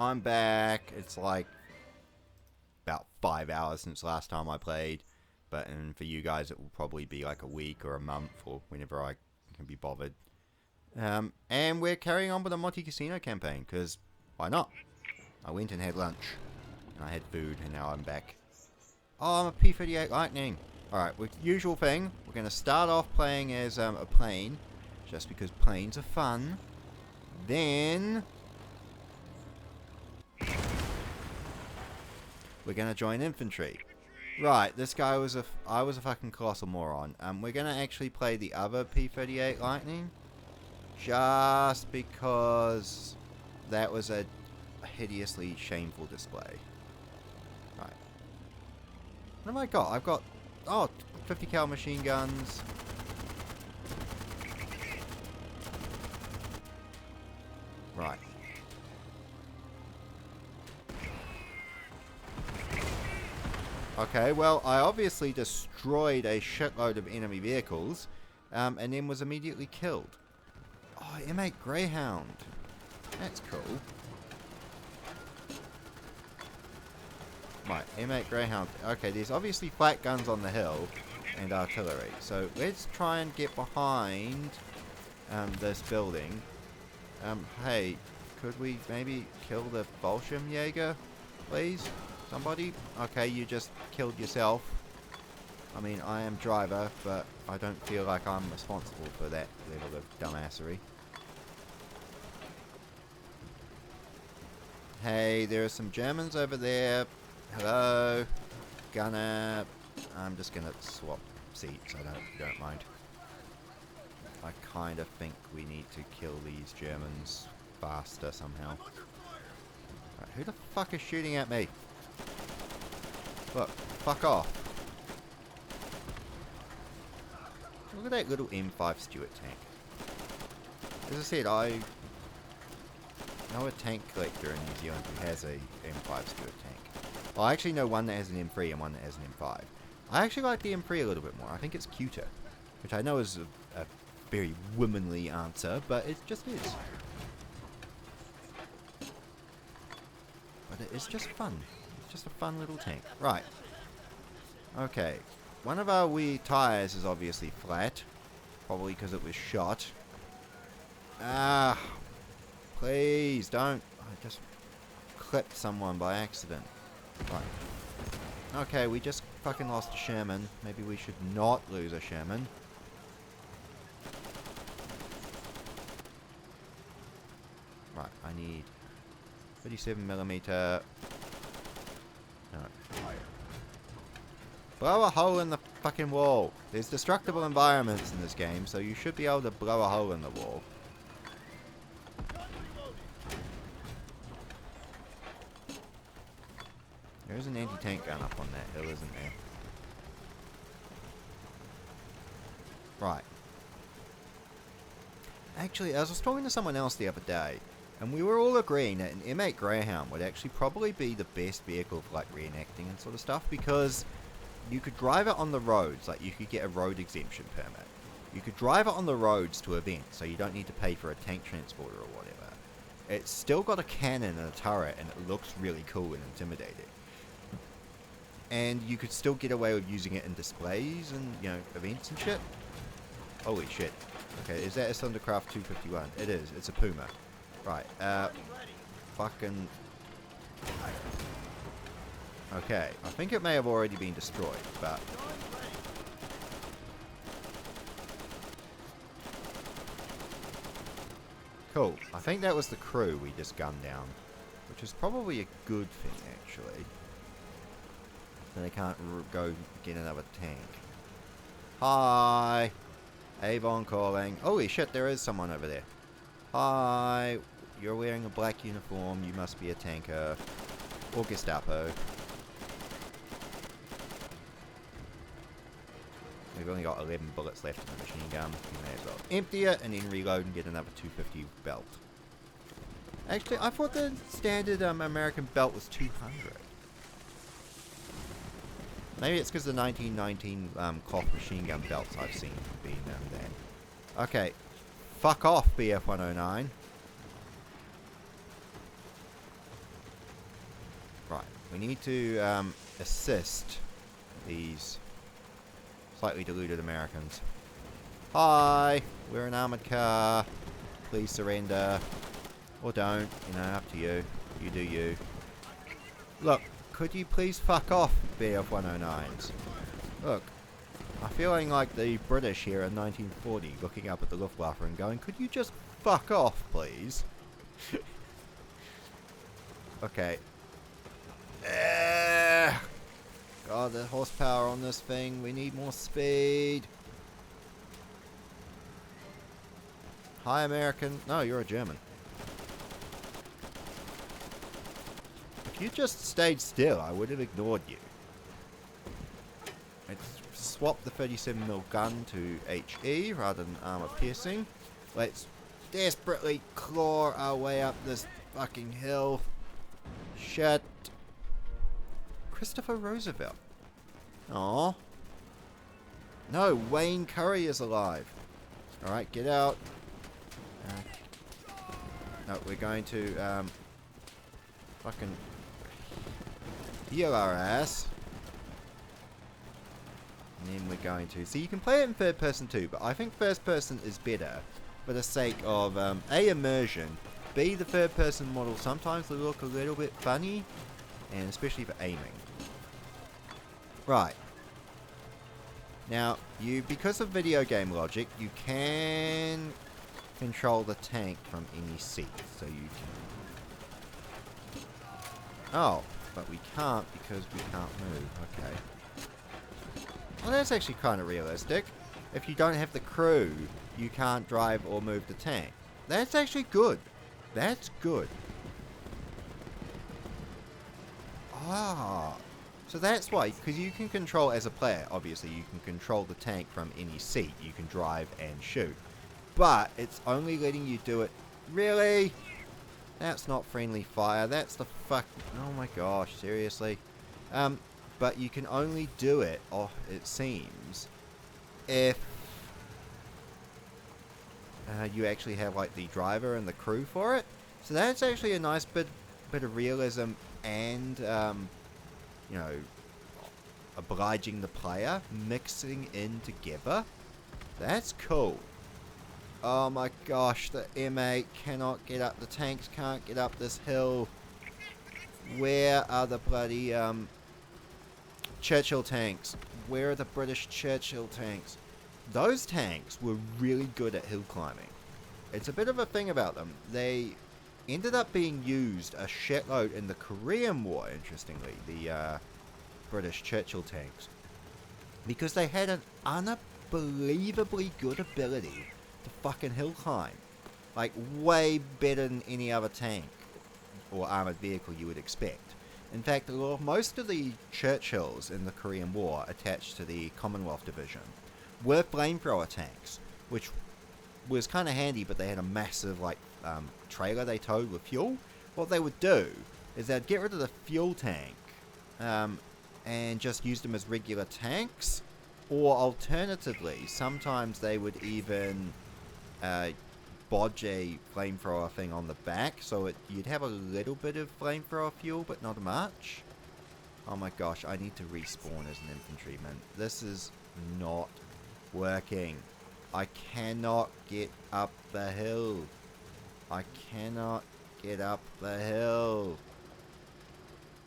I'm back. It's like about 5 hours since last time I played. And for you guys, it will probably be like a week or a month or whenever I can be bothered. And we're carrying on with the Cassino campaign, because why not? I went and had lunch, and I had food, and now I'm back. Oh, I'm a P-38 Lightning. Alright, usual thing, we're going to start off playing as a plane, just because planes are fun. Then we're going to join infantry. Right, this guy was I was a fucking colossal moron. We're going to actually play the other P-38 Lightning, just because that was a hideously shameful display. Right. What have I got? I've got, 50 cal machine guns. Right. Okay, well, I obviously destroyed a shitload of enemy vehicles, and then was immediately killed. Oh, M8 Greyhound. That's cool. Right, M8 Greyhound. Okay, there's obviously flat guns on the hill and artillery. So let's try and get behind this building. Hey, could we maybe kill the Bolshevik, please? Somebody? Okay, you just killed yourself. I mean, I am driver, but I don't feel like I'm responsible for that level of dumbassery. Hey, there are some Germans over there. Hello. Gunner. I'm just gonna swap seats, I don't mind. I kind of think we need to kill these Germans faster somehow. Right, who the fuck is shooting at me? Look, fuck off. Look at that little M5 Stuart tank. As I said, I know a tank collector in New Zealand who has a M5 Stuart tank. Well, I actually know one that has an M3 and one that has an M5. I actually like the M3 a little bit more. I think it's cuter. Which I know is a very womanly answer, but it just is. But it is just fun. It's just a fun little tank. Right. Okay. One of our wee tyres is obviously flat. Probably because it was shot. Ah. Please don't. I just clipped someone by accident. Right. Okay, we just fucking lost a Sherman. Maybe we should not lose a Sherman. Right, I need 37mm. No. Blow a hole in the fucking wall. There's destructible environments in this game, so you should be able to blow a hole in the wall. There's an anti-tank gun up on that hill, isn't there? Right. Actually, I was talking to someone else the other day, and we were all agreeing that an M8 Greyhound would actually probably be the best vehicle for like reenacting and sort of stuff, because you could drive it on the roads, like you could get a road exemption permit. You could drive it on the roads to events, so you don't need to pay for a tank transporter or whatever. It's still got a cannon and a turret, and it looks really cool and intimidating. And you could still get away with using it in displays and, you know, events and shit. Holy shit. Okay, is that a Thundercraft 251? It is. It's a Puma. Right, fucking... Okay, I think it may have already been destroyed, but... Cool. I think that was the crew we just gunned down. Which is probably a good thing, actually. So they can't go get another tank. Hi! Avon calling. Holy shit, there is someone over there. Hi! You're wearing a black uniform. You must be a tanker. Or Gestapo. We've only got 11 bullets left in the machine gun. We may as well empty it and then reload and get another 250 belt. Actually, I thought the standard American belt was 200. Maybe it's because the 1919 cloth machine gun belts I've seen being there. Okay. Fuck off, BF-109. We need to assist these slightly deluded Americans. Hi, we're an armored car. Please surrender. Or don't, you know, up to you. You do you. Look, could you please fuck off, BF-109s? Look, I'm feeling like the British here in 1940 looking up at the Luftwaffe and going, could you just fuck off, please? Okay. God, the horsepower on this thing. We need more speed. Hi, American. No, you're a German. If you just stayed still, I would have ignored you. Let's swap the 37mm gun to HE rather than armor piercing. Let's desperately claw our way up this fucking hill. Shit. Christopher Roosevelt. Aww. No, Wayne Curry is alive. Alright, get out. No, we're going to fucking heal our ass. And then we're going to... See, you can play it in third person too, but I think first person is better for the sake of A, immersion, B, the third person model sometimes they look a little bit funny, and especially for aiming. Right. Now, because of video game logic, you can control the tank from any seat, so you can... Oh, but we can't because we can't move, okay. Well, that's actually kind of realistic. If you don't have the crew, you can't drive or move the tank. That's actually good. That's good. Ah, so that's why, because you can control, as a player, obviously, you can control the tank from any seat. You can drive and shoot. But it's only letting you do it. Really? That's not friendly fire. That's the fuck. Oh my gosh, seriously. But you can only do it, it seems, if you actually have like the driver and the crew for it. So that's actually a nice bit of realism and you know, obliging the player, mixing in together. That's cool. Oh my gosh, the M8 cannot get up. The tanks can't get up this hill. Where are the bloody Churchill tanks? Where are the British Churchill tanks? Those tanks were really good at hill climbing. It's a bit of a thing about them. They ended up being used a shitload in the Korean War, interestingly, the British Churchill tanks, because they had an unbelievably good ability to fucking hill climb. Like, way better than any other tank or armoured vehicle you would expect. In fact, most of the Churchills in the Korean War attached to the Commonwealth Division were flamethrower tanks, which was kind of handy, but they had a massive like trailer they towed with fuel. What they would do is they'd get rid of the fuel tank and just use them as regular tanks, or alternatively, sometimes they would even bodge a flamethrower thing on the back, so you'd have a little bit of flamethrower fuel, but not much. Oh my gosh, I need to respawn as an infantryman. This is not working. I cannot get up the hill. I cannot get up the hill.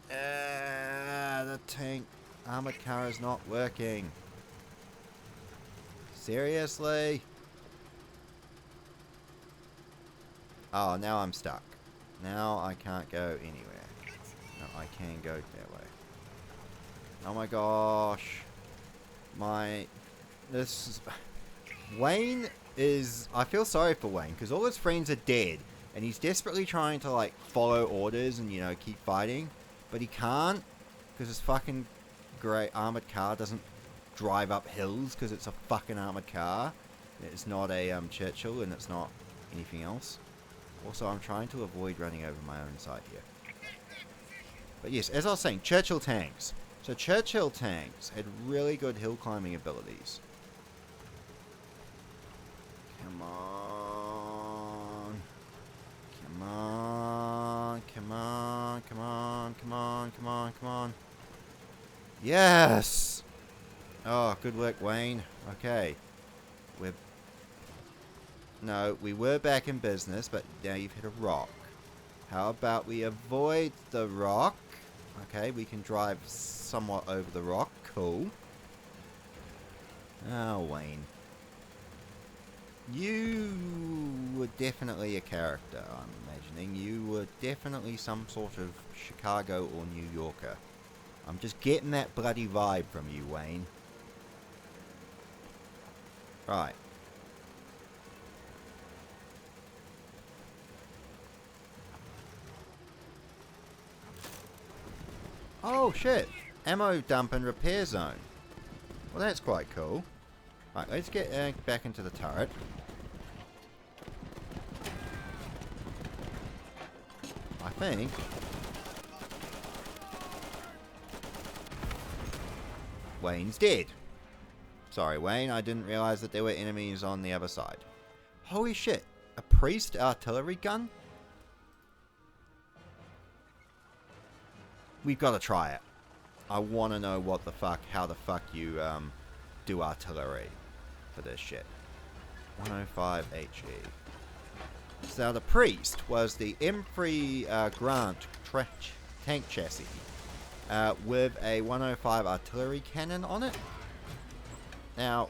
The tank armored car is not working. Seriously? Oh, now I'm stuck. Now I can't go anywhere. No, I can go that way. Oh my gosh. Wayne is... I feel sorry for Wayne, because all his friends are dead, and he's desperately trying to, like, follow orders and, you know, keep fighting, but he can't, because his fucking great armored car doesn't drive up hills, because it's a fucking armored car. It's not a Churchill, and it's not anything else. Also, I'm trying to avoid running over my own side here. But yes, as I was saying, Churchill tanks. So Churchill tanks had really good hill climbing abilities. Come on. Come on. Come on. on, come on, come on, come on, come on. Yes! Oh, good work, Wayne. Okay. No, we were back in business, but now you've hit a rock. How about we avoid the rock? Okay, we can drive somewhat over the rock. Cool. Oh, Wayne. You were definitely a character, I'm imagining. You were definitely some sort of Chicago or New Yorker. I'm just getting that bloody vibe from you, Wayne. Right. Oh, shit. Ammo dump and repair zone. Well, that's quite cool. Right, let's get back into the turret. I think. Wayne's dead. Sorry, Wayne, I didn't realize that there were enemies on the other side. Holy shit. A priest artillery gun? We've got to try it. I want to know what the fuck, how the fuck you do artillery for this shit. 105 HE. So the priest was the M3 Grant tank chassis with a 105 artillery cannon on it. Now,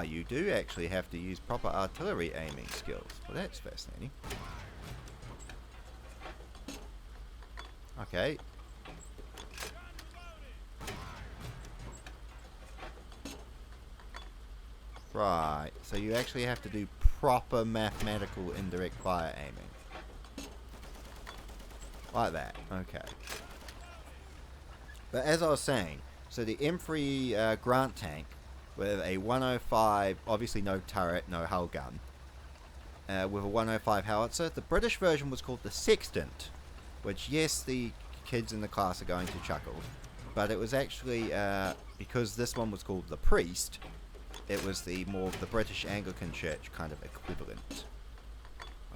you do actually have to use proper artillery aiming skills. Well, that's fascinating. Okay. Right, so you actually have to do proper mathematical indirect fire aiming. Like that, okay. But as I was saying, so the M3 Grant tank with a 105, obviously no turret, no hull gun, with a 105 howitzer. The British version was called the Sextant, which, yes, the kids in the class are going to chuckle, but it was actually, because this one was called the Priest, it was the British Anglican Church kind of equivalent.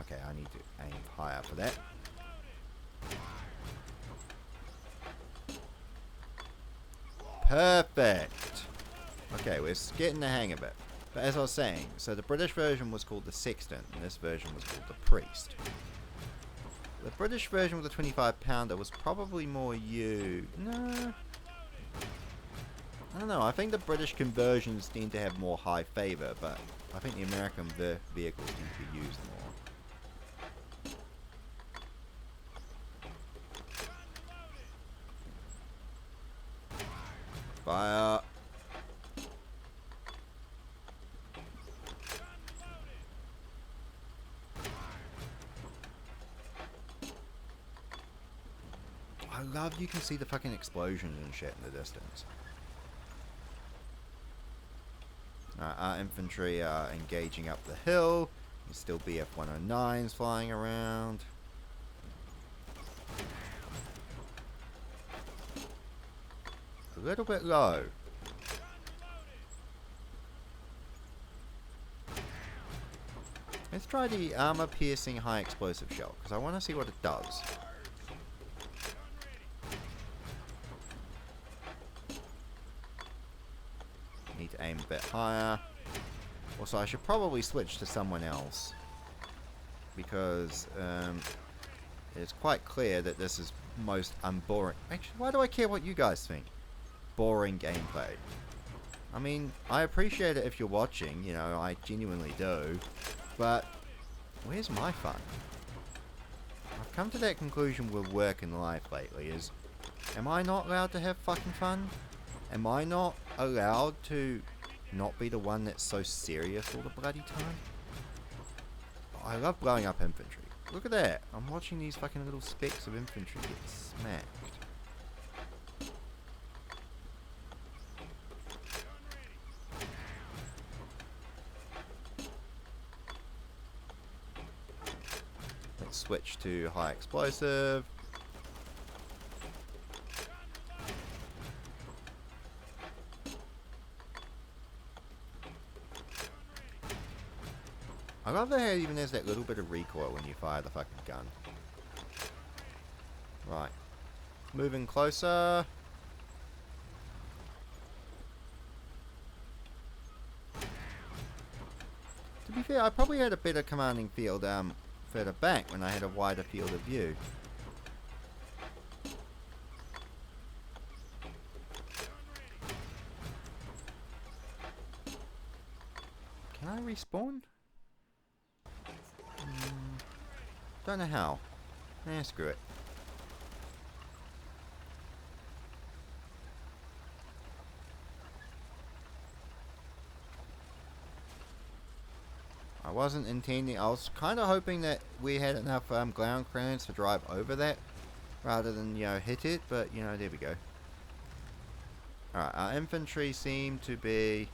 Okay, I need to aim higher for that. Perfect! Okay, we're getting the hang of it. But as I was saying, so the British version was called the Sextant, and this version was called the Priest. The British version with the 25 pounder was probably more No. I don't know, I think the British conversions seem to have more high favour, but I think the American vehicles need to be used more. Fire! I love you can see the fucking explosions and shit in the distance. Our infantry are engaging up the hill. There's still BF-109s flying around. A little bit low. Let's try the armor-piercing high explosive shell, because I want to see what it does. Need to aim a bit higher. Also, I should probably switch to someone else, because it's quite clear that this is most unboring. Actually, why do I care what you guys think? Boring gameplay. I mean, I appreciate it if you're watching, you know, I genuinely do, but where's my fun? I've come to that conclusion with work and life lately, is, am I not allowed to have fucking fun? Am I not allowed to not be the one that's so serious all the bloody time? I love blowing up infantry. Look at that. I'm watching these fucking little specks of infantry get smacked. Let's switch to high explosive. I love that it even has that little bit of recoil when you fire the fucking gun. Right. Moving closer. To be fair, I probably had a better commanding field further back when I had a wider field of view. Can I respawn? Don't know how. Nah, screw it. I wasn't intending. I was kind of hoping that we had enough ground clearance to drive over that, rather than hit it. But there we go. All right, our infantry seem to be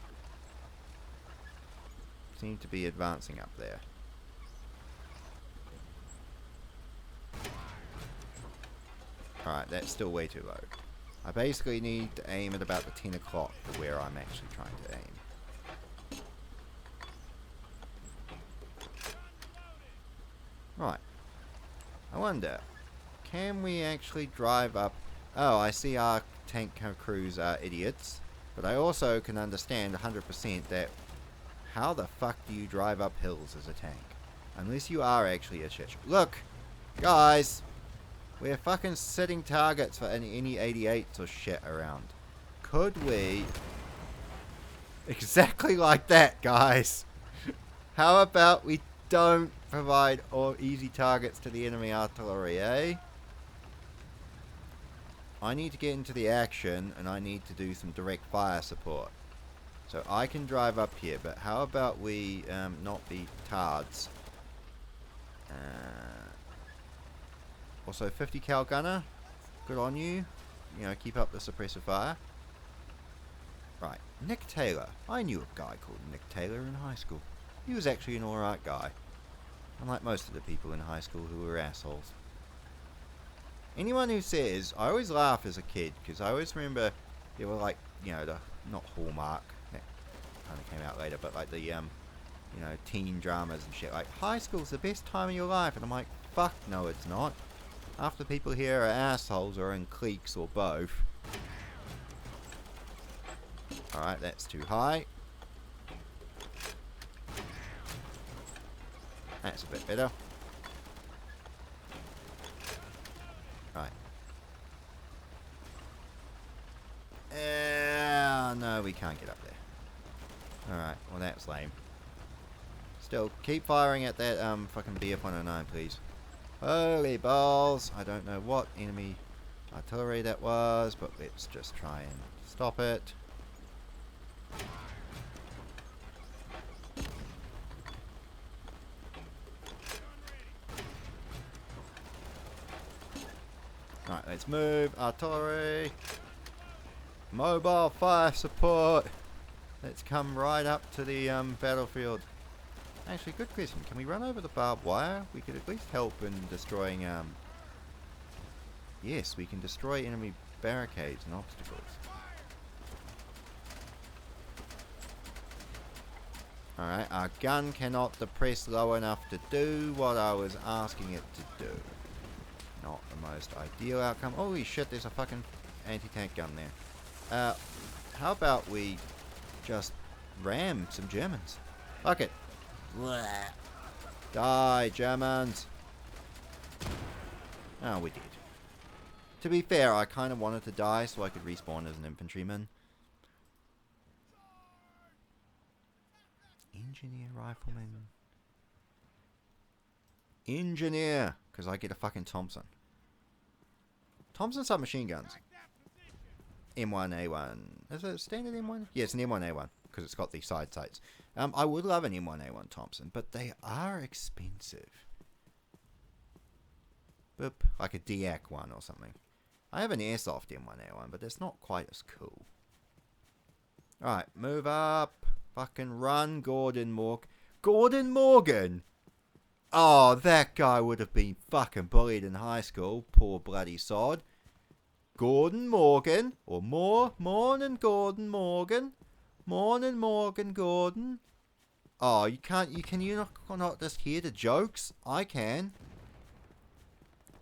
advancing up there. All right, that's still way too low. I basically need to aim at about the 10 o'clock for where I'm actually trying to aim. Right. I wonder, can we actually drive up... Oh, I see our tank crews are idiots. But I also can understand 100% that how the fuck do you drive up hills as a tank? Unless you are actually a shit. Look! Guys! We're fucking setting targets for any 88s or shit around. Could we... Exactly like that, guys! How about we don't provide all easy targets to the enemy artillery, eh? I need to get into the action, and I need to do some direct fire support. So I can drive up here, but how about we not be tards? Also, 50 cal gunner. Good on you. Keep up the suppressive fire. Right, Nick Taylor. I knew a guy called Nick Taylor in high school. He was actually an alright guy. Unlike most of the people in high school who were assholes. Anyone who says... I always laugh as a kid, because I always remember there were like, the... Not Hallmark. That kind of came out later, but like the, teen dramas and shit. Like, high school's the best time of your life. And I'm like, fuck no it's not. Half the people here are assholes or in cliques or both. Alright, that's too high. That's a bit better. Right. No, we can't get up there. Alright, well that's lame. Still, keep firing at that fucking BF-109, please. Holy balls! I don't know what enemy artillery that was, but let's just try and stop it. Right, let's move. Artillery. Mobile fire support. Let's come right up to the battlefield. Actually, good question. Can we run over the barbed wire? We could at least help in destroying... Yes, we can destroy enemy barricades and obstacles. Alright, our gun cannot depress low enough to do what I was asking it to do. Not the most ideal outcome. Holy shit, there's a fucking anti-tank gun there. How about we just ram some Germans? Fuck it. Die, Germans. Oh, we did. To be fair, I kind of wanted to die so I could respawn as an infantryman. Engineer, rifleman. Engineer! Because I get a fucking Thompson. Thompson submachine guns. M1A1. Is it a standard M1? Yeah, it's an M1A1. Because it's got these side sights. I would love an M1A1 Thompson, but they are expensive. Boop. Like a DAC one or something. I have an airsoft M1A1, but it's not quite as cool. Alright, move up. Fucking run, Gordon Morgan. Gordon Morgan? Oh, that guy would have been fucking bullied in high school. Poor bloody sod. Gordon Morgan. Or Morning Gordon Morgan. Morning Morgan Gordon. Oh, you can't, can you not just hear the jokes? I can.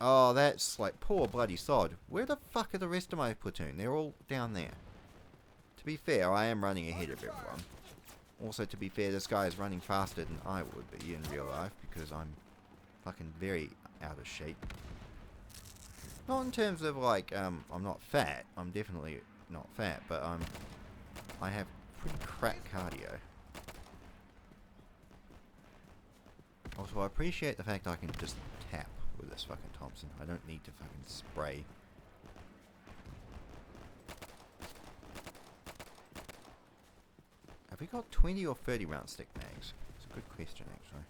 Oh, that's like poor bloody sod. Where the fuck are the rest of my platoon? They're all down there. To be fair, I am running ahead of everyone. Also, to be fair, this guy is running faster than I would be in real life because I'm fucking very out of shape. Not in terms of like, I'm not fat. I'm definitely not fat, but I have pretty crap cardio. Also, I appreciate the fact I can just tap with this fucking Thompson. I don't need to fucking spray. Have we got 20 or 30 round stick mags? It's a good question, actually.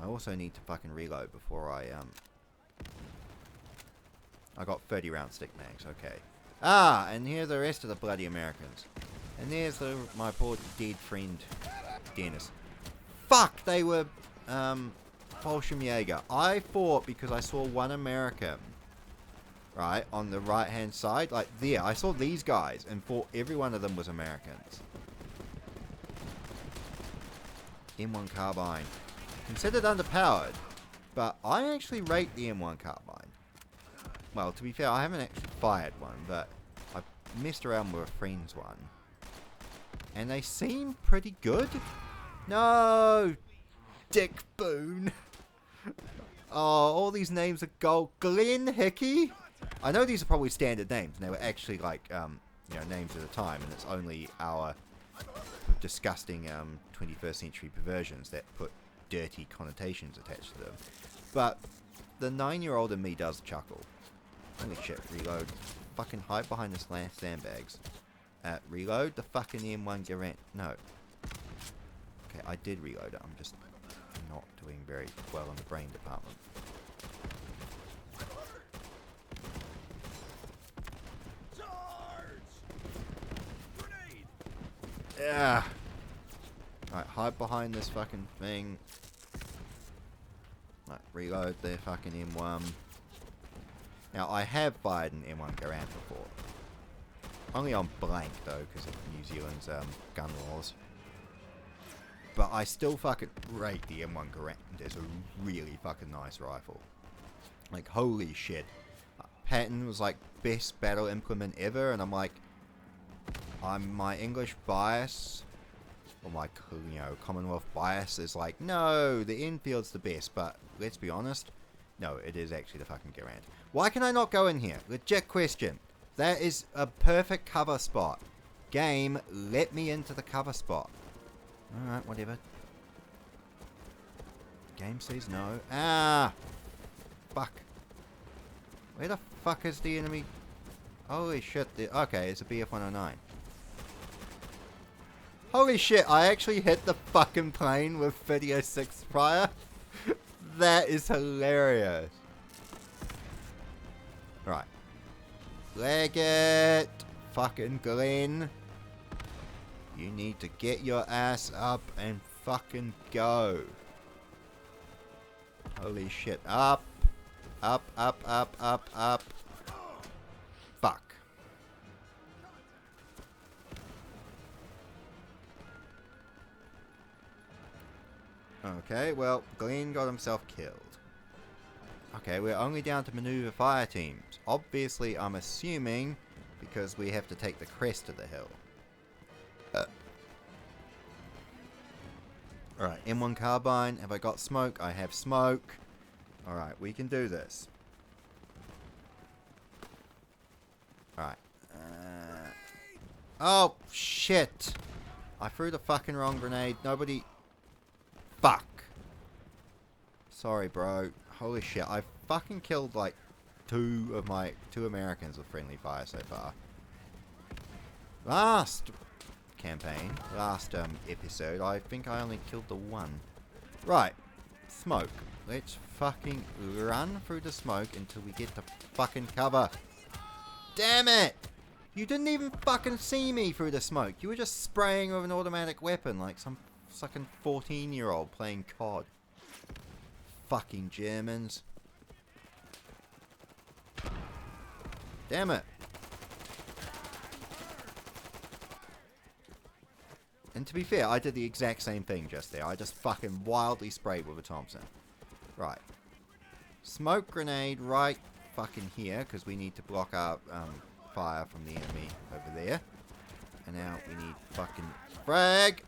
I also need to fucking reload before I got 30 round stick mags, okay. Ah, and here are the rest of the bloody Americans. And there's my poor dead friend, Dennis. Fuck, they were, Bolshevik. I thought because I saw one American, right, on the right hand side, like there, I saw these guys and thought every one of them was Americans. M1 carbine. Considered underpowered, but I actually rate the M1 carbine. Well, to be fair, I haven't actually fired one, but I messed around with a friend's one. And they seem pretty good. No! Dick Boone. Oh, all these names are gold. Glenn Hickey? I know these are probably standard names, and they were actually like, you know, names at the time, and it's only our disgusting 21st century perversions that put dirty connotations attached to them. But the 9-year-old in me does chuckle. Holy shit, reload. Fucking hide behind this last sandbags. Reload the fucking M1 Garand. No. Okay, I did reload it. I'm just not doing very well in the brain department. Yeah. Alright, hide behind this fucking thing. Right, reload their fucking M1. Now, I have fired an M1 Garand before. Only on blank, though, because of New Zealand's gun laws. But I still fucking rate the M1 Garand as a really fucking nice rifle. Like, holy shit. Patton was like, best battle implement ever, and I'm like, my English bias, or my, you know, Commonwealth bias is like, no, the Enfield's the best, but let's be honest, no, it is actually the fucking Garand. Why can I not go in here? Legit question. That is a perfect cover spot. Game, let me into the cover spot. Alright, whatever. Game says no. Ah! Fuck. Where the fuck is the enemy? Holy shit. Okay, it's a BF-109. Holy shit, I actually hit the fucking plane with 36 fire. That is hilarious. Right. Leg it. Fucking Glenn. You need to get your ass up and fucking go. Holy shit. Up. Up, up, up, up, up. Fuck. Okay, well, Glenn got himself killed. Okay, we're only down to maneuver fire teams. Obviously, I'm assuming because we have to take the crest of the hill. Alright, M1 carbine. Have I got smoke? I have smoke. Alright, we can do this. Alright. Oh, shit. I threw the fucking wrong grenade. Nobody... Fuck. Sorry, bro. Holy shit. I fucking killed, like, two Americans with friendly fire so far. Last campaign, last episode, I think I only killed the one. Right. Smoke. Let's fucking run through the smoke until we get to fucking cover. Damn it! You didn't even fucking see me through the smoke. You were just spraying with an automatic weapon like some fucking 14-year-old playing COD. Fucking Germans. Damn it. And to be fair, I did the exact same thing just there. I just fucking wildly sprayed with a Thompson. Right. Smoke grenade right fucking here, because we need to block our fire from the enemy over there. And now we need fucking frag.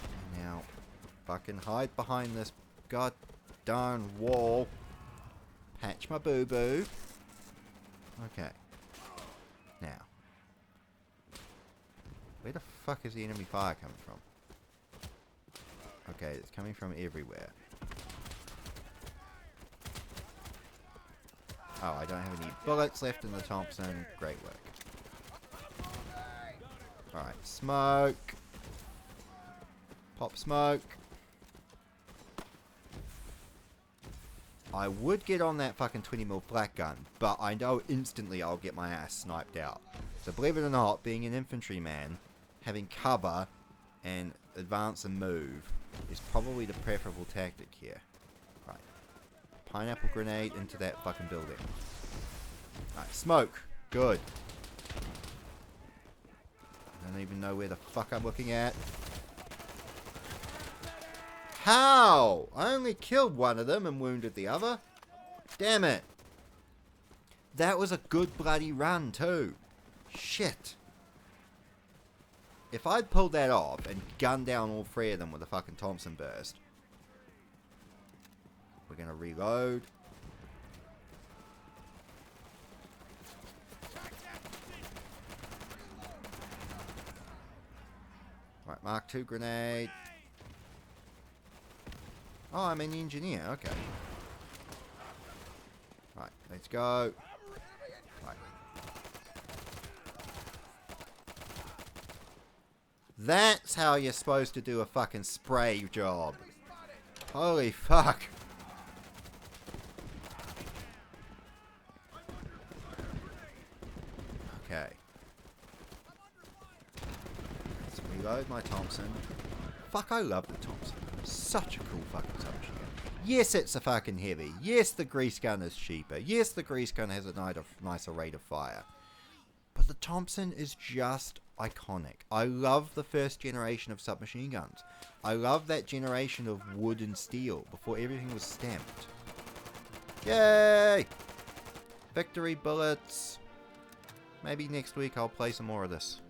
And now fucking hide behind this god darn wall. Patch my boo-boo. Okay. Now. Where the fuck is the enemy fire coming from? Okay, it's coming from everywhere. Oh, I don't have any bullets left in the Thompson. Great work. Alright, smoke. Pop smoke. I would get on that fucking 20mm flak gun, but I know instantly I'll get my ass sniped out. So believe it or not, being an infantryman, having cover and advance and move is probably the preferable tactic here. Right. Pineapple grenade into that fucking building. Alright, smoke. Good. I don't even know where the fuck I'm looking at. How? I only killed one of them and wounded the other. Damn it. That was a good bloody run too. Shit. If I'd pulled that off and gunned down all three of them with a fucking Thompson burst. We're gonna reload. Right, Mark II grenade. Oh, I'm an engineer. Okay. Right, let's go. Right. That's how you're supposed to do a fucking spray job. Holy fuck. Okay. Let's reload my Thompson. Fuck, I love the Thompson. Such a cool fucking submachine gun. Yes, it's a fucking heavy. Yes, the grease gun is cheaper. Yes, the grease gun has a nicer rate of fire. But the Thompson is just iconic. I love the first generation of submachine guns. I love that generation of wood and steel before everything was stamped. Yay! Victory bullets. Maybe next week I'll play some more of this.